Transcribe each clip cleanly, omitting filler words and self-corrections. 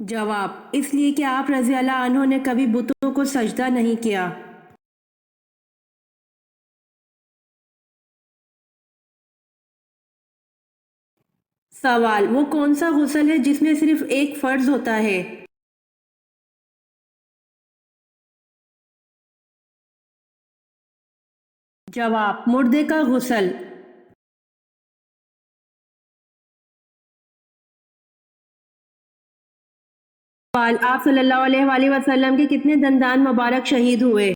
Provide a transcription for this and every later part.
جواب: اس لیے کہ آپ رضی اللہ عنہ نے کبھی بتوں کو سجدہ نہیں کیا۔ سوال: وہ کون سا غسل ہے جس میں صرف ایک فرض ہوتا ہے؟ جواب: مردے کا غسل۔ سوال: آپ صلی اللہ علیہ وآلہ وسلم کے کتنے دندان مبارک شہید ہوئے؟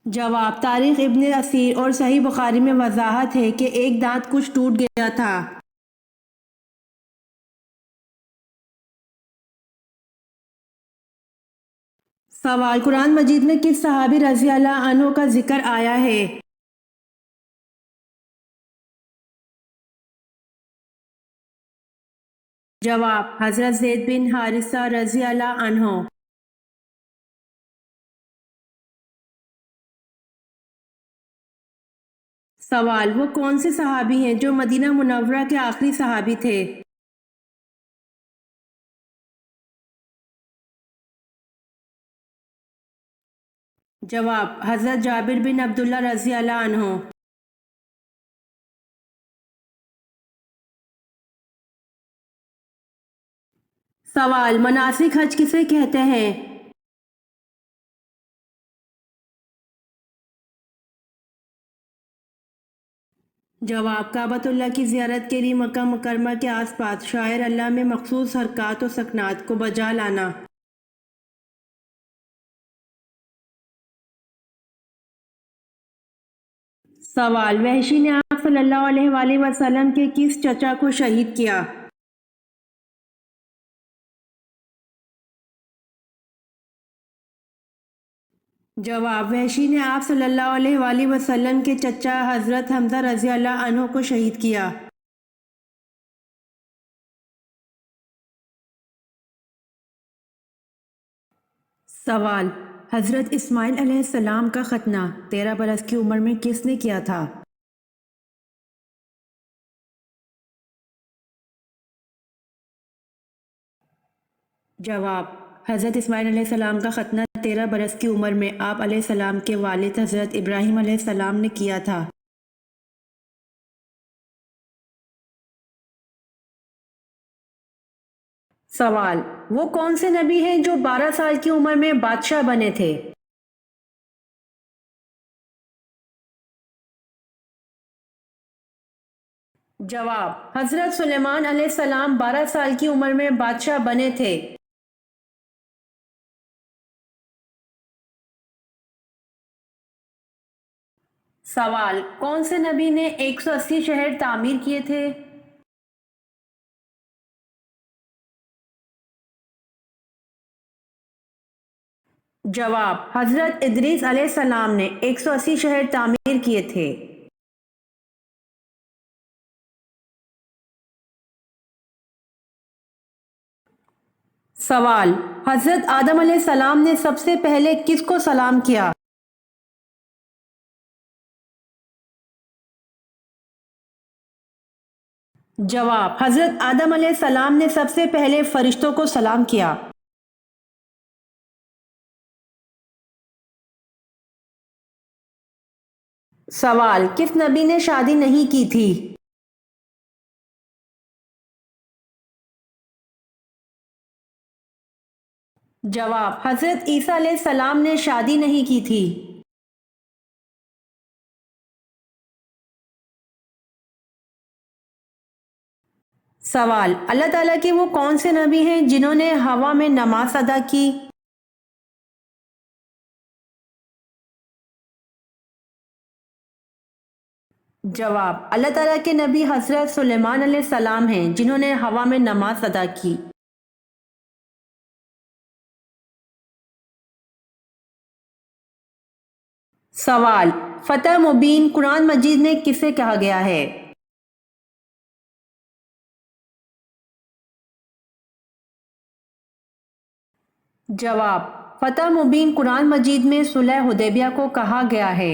جواب: تاریخ ابن اسیر اور صحیح بخاری میں وضاحت ہے کہ ایک دانت کچھ ٹوٹ گیا تھا۔ سوال: قرآن مجید میں کس صحابی رضی اللہ عنہ کا ذکر آیا ہے؟ جواب: حضرت زید بن حارثہ رضی اللہ عنہ۔ سوال: وہ کون سے صحابی ہیں جو مدینہ منورہ کے آخری صحابی تھے؟ جواب: حضرت جابر بن عبداللہ رضی اللہ عنہ۔ سوال: مناسک حج کسے کہتے ہیں؟ جواب: کعبۃ اللہ کی زیارت کے لیے مکہ مکرمہ کے آس پاس شعائر اللہ میں مخصوص حرکات و سکنات کو بجا لانا۔ سوال: وحشی نے آپ صلی اللہ علیہ وآلہ وسلم کے کس چچا کو شہید کیا؟ جواب: وحشی نے آپ صلی اللہ علیہ وآلہ وسلم کے چچا حضرت حمزہ رضی اللہ عنہ کو شہید کیا۔ سوال: حضرت اسماعیل علیہ السلام کا ختنہ 13 برس کی عمر میں کس نے کیا تھا؟ جواب: حضرت اسماعیل علیہ السلام کا ختنہ 13 برس کی عمر میں آپ علیہ السلام کے والد حضرت ابراہیم علیہ السلام نے کیا تھا۔ سوال: وہ کون سے نبی ہیں جو 12 سال کی عمر میں بادشاہ بنے تھے؟ جواب: حضرت سلیمان علیہ السلام 12 سال کی عمر میں بادشاہ بنے تھے۔ سوال: کون سے نبی نے 180 شہر تعمیر کیے تھے؟ جواب: حضرت ادریس علیہ السلام نے 180 شہر تعمیر کیے تھے۔ سوال: حضرت آدم علیہ السلام نے سب سے پہلے کس کو سلام کیا؟ جواب: حضرت آدم علیہ السلام نے سب سے پہلے فرشتوں کو سلام کیا۔ سوال: کس نبی نے شادی نہیں کی تھی؟ جواب: حضرت عیسیٰ علیہ السلام نے شادی نہیں کی تھی۔ سوال: اللہ تعالیٰ کے وہ کون سے نبی ہیں جنہوں نے ہوا میں نماز ادا کی؟ جواب: اللہ تعالیٰ کے نبی حضرت سلیمان علیہ السلام ہیں جنہوں نے ہوا میں نماز ادا کی۔ سوال: فتح مبین قرآن مجید میں کسے کہا گیا ہے؟ جواب: فتح مبین قرآن مجید میں صلح حدیبیہ کو کہا گیا ہے۔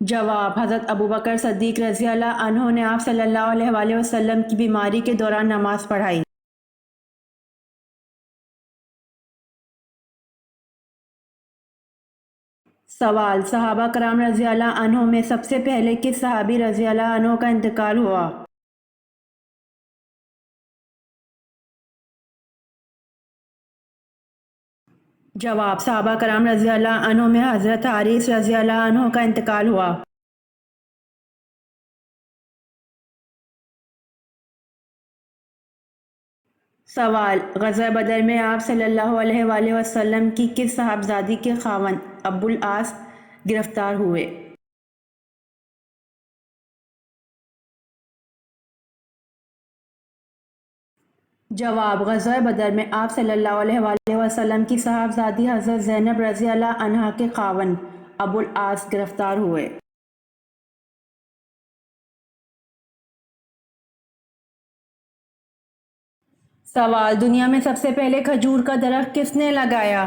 جواب: حضرت ابوبکر صدیق رضی اللہ عنہ نے آپ صلی اللہ علیہ وآلہ وسلم کی بیماری کے دوران نماز پڑھائی۔ سوال: صحابہ کرام رضی اللہ عنہ میں سب سے پہلے کس صحابی رضی اللہ عنہ کا انتقال ہوا؟ جواب: صحابہ کرام رضی اللہ عنہ میں حضرت حارث رضی اللہ عنہ کا انتقال ہوا۔ سوال: غزوہ بدر میں آپ صلی اللہ علیہ وآلہ وسلم کی کس صاحبزادی کے خاوند ابو العاص گرفتار ہوئے؟ جواب: غزوہ بدر میں آپ صلی اللہ علیہ وآلہ وسلم کی صاحبزادی حضرت زینب رضی اللہ عنہا کے خاوند ابو العاص گرفتار ہوئے۔ سوال: دنیا میں سب سے پہلے کھجور کا درخت کس نے لگایا؟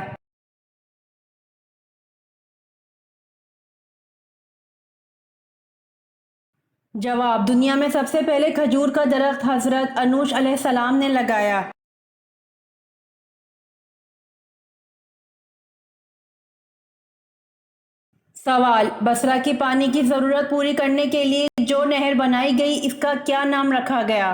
جواب: دنیا میں سب سے پہلے کھجور کا درخت حضرت انوش علیہ السلام نے لگایا۔ سوال: بصرہ کی پانی کی ضرورت پوری کرنے کے لیے جو نہر بنائی گئی اس کا کیا نام رکھا گیا؟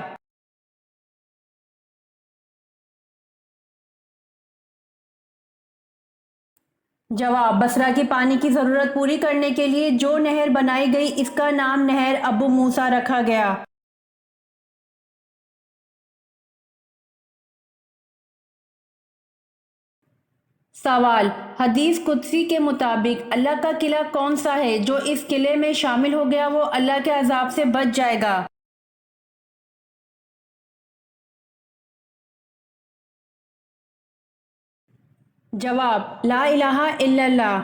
جواب: بصرہ کی پانی کی ضرورت پوری کرنے کے لیے جو نہر بنائی گئی اس کا نام نہر ابو موسیٰ رکھا گیا۔ سوال: حدیث قدسی کے مطابق اللہ کا قلعہ کون سا ہے جو اس قلعے میں شامل ہو گیا وہ اللہ کے عذاب سے بچ جائے گا؟ جواب: لا الہ الا اللہ۔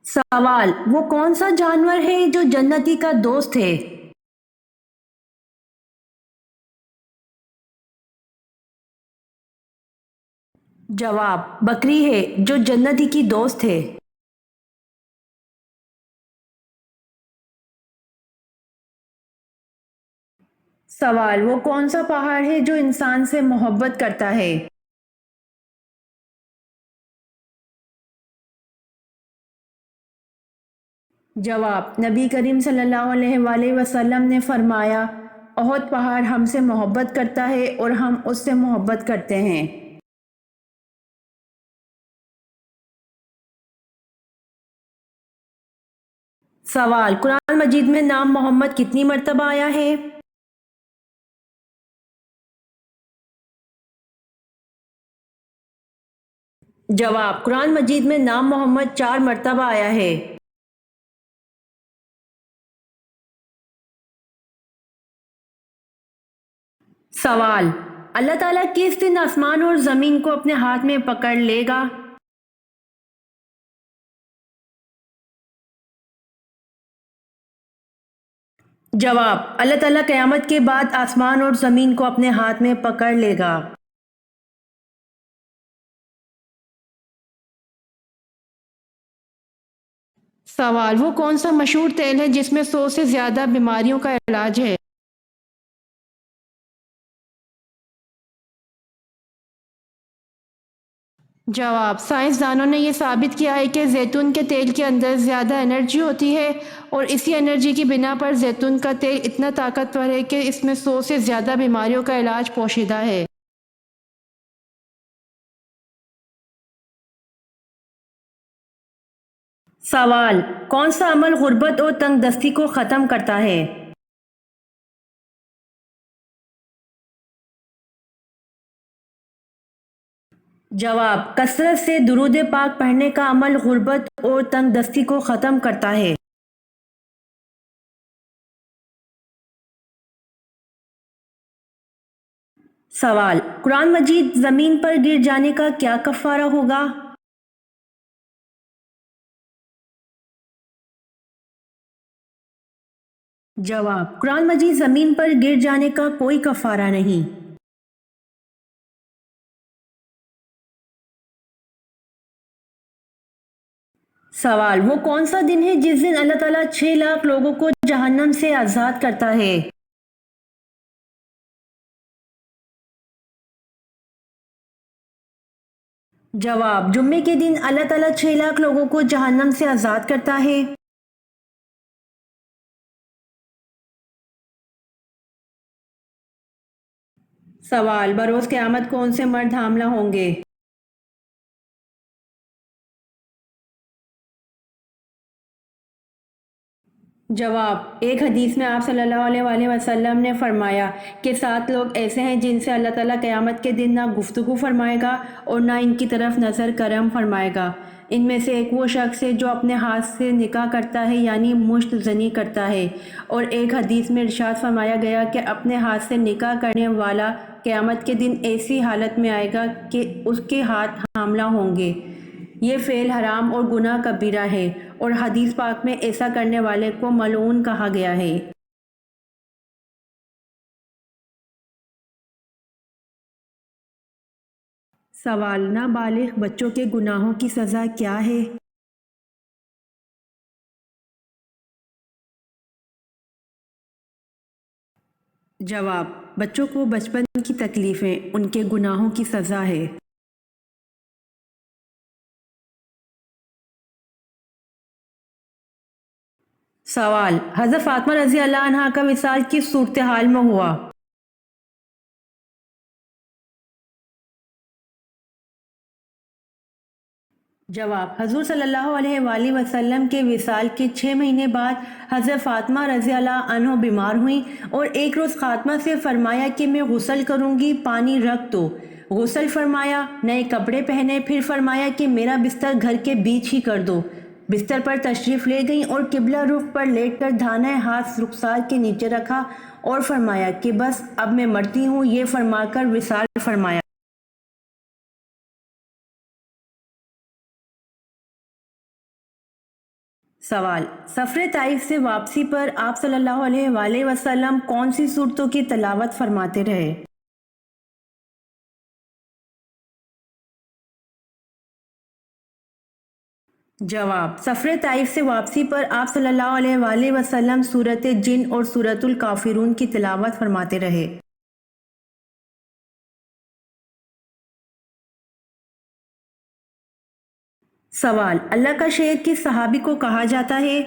سوال: وہ کون سا جانور ہے جو جنتی کا دوست ہے؟ جواب: بکری ہے جو جنتی کی دوست ہے۔ سوال: وہ کون سا پہاڑ ہے جو انسان سے محبت کرتا ہے؟ جواب: نبی کریم صلی اللہ علیہ وآلہ وسلم نے فرمایا، احد پہاڑ ہم سے محبت کرتا ہے اور ہم اس سے محبت کرتے ہیں۔ سوال: قرآن مجید میں نام محمد کتنی مرتبہ آیا ہے؟ جواب: قرآن مجید میں نام محمد 4 مرتبہ آیا ہے۔ سوال: اللہ تعالیٰ کس دن آسمان اور زمین کو اپنے ہاتھ میں پکڑ لے گا؟ جواب: اللہ تعالیٰ قیامت کے بعد آسمان اور زمین کو اپنے ہاتھ میں پکڑ لے گا۔ سوال: وہ کون سا مشہور تیل ہے جس میں 100 سے زیادہ بیماریوں کا علاج ہے؟ جواب: سائنسدانوں نے یہ ثابت کیا ہے کہ زیتون کے تیل کے اندر زیادہ انرجی ہوتی ہے اور اسی انرجی کی بنا پر زیتون کا تیل اتنا طاقتور ہے کہ اس میں 100 سے زیادہ بیماریوں کا علاج پوشیدہ ہے۔ سوال: کون سا عمل غربت اور تنگ دستی کو ختم کرتا ہے؟ جواب: کثرت سے درود پاک پڑھنے کا عمل غربت اور تنگ دستی کو ختم کرتا ہے۔ سوال: قرآن مجید زمین پر گر جانے کا کیا کفارہ ہوگا؟ جواب: قرآن مجید زمین پر گر جانے کا کوئی کفارہ نہیں۔ سوال، وہ کون سا دن ہے جس دن اللہ تعالیٰ 6 لاکھ لوگوں کو جہنم سے آزاد کرتا ہے؟ جواب، جمعے کے دن اللہ تعالیٰ 6 لاکھ لوگوں کو جہنم سے آزاد کرتا ہے۔ سوال، بروز قیامت کون سے مرد حاملہ ہوں گے؟ جواب، ایک حدیث میں آپ صلی اللہ علیہ وآلہ وسلم نے فرمایا کہ 7 لوگ ایسے ہیں جن سے اللہ تعالیٰ قیامت کے دن نہ گفتگو فرمائے گا اور نہ ان کی طرف نظر کرم فرمائے گا۔ ان میں سے ایک وہ شخص ہے جو اپنے ہاتھ سے نکاح کرتا ہے یعنی مشت زنی کرتا ہے، اور ایک حدیث میں ارشاد فرمایا گیا کہ اپنے ہاتھ سے نکاح کرنے والا قیامت کے دن ایسی حالت میں آئے گا کہ اس کے ہاتھ حاملہ ہوں گے۔ یہ فعل حرام اور گناہ کبیرہ ہے، اور حدیث پاک میں ایسا کرنے والے کو ملعون کہا گیا ہے۔ سوال، نابالغ بچوں کے گناہوں کی سزا کیا ہے؟ جواب، بچوں کو بچپن کی تکلیفیں ان کے گناہوں کی سزا ہے۔ سوال، حضرت فاطمہ رضی اللہ عنہا کا وصال کس صورتحال میں ہوا؟ جواب، حضور صلی اللہ علیہ وآلہ وسلم کے وصال کے 6 مہینے بعد حضرت فاطمہ رضی اللہ عنہ بیمار ہوئیں، اور ایک روز فاطمہ سے فرمایا کہ میں غسل کروں گی، پانی رکھ دو۔ غسل فرمایا، نئے کپڑے پہنے، پھر فرمایا کہ میرا بستر گھر کے بیچ ہی کر دو۔ بستر پر تشریف لے گئیں اور قبلہ رخ پر لیٹ کر دھانا ہاتھ رخسار کے نیچے رکھا اور فرمایا کہ بس اب میں مرتی ہوں، یہ فرما کر وصال فرمایا۔ سوال، سفر طائف سے واپسی پر آپ صلی اللہ علیہ وآلہ وسلم کون سی صورتوں کی تلاوت فرماتے رہے؟ جواب، سفر طائف سے واپسی پر آپ صلی اللہ علیہ وآلہ وسلم سورۃ جن اور سورۃ الکافرون کی تلاوت فرماتے رہے۔ سوال، اللہ کا شعر کس صحابی کو کہا جاتا ہے؟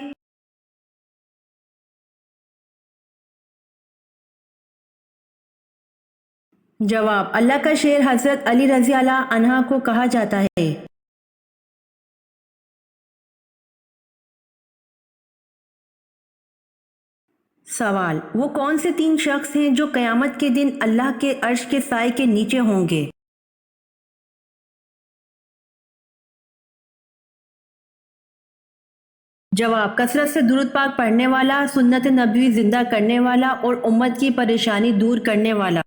جواب، اللہ کا شعر حضرت علی رضی اللہ عنہ کو کہا جاتا ہے۔ سوال، وہ کون سے 3 شخص ہیں جو قیامت کے دن اللہ کے عرش کے سائے کے نیچے ہوں گے؟ جواب، کثرت سے درود پاک پڑھنے والا، سنت نبوی زندہ کرنے والا اور امت کی پریشانی دور کرنے والا۔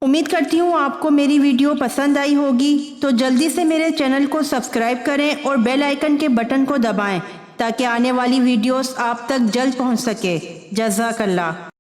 امید کرتی ہوں آپ کو میری ویڈیو پسند آئی ہوگی، تو جلدی سے میرے چینل کو سبسکرائب کریں اور بیل آئیکن کے بٹن کو دبائیں تاکہ آنے والی ویڈیوز آپ تک جلد پہنچ سکے۔ جزاک اللہ۔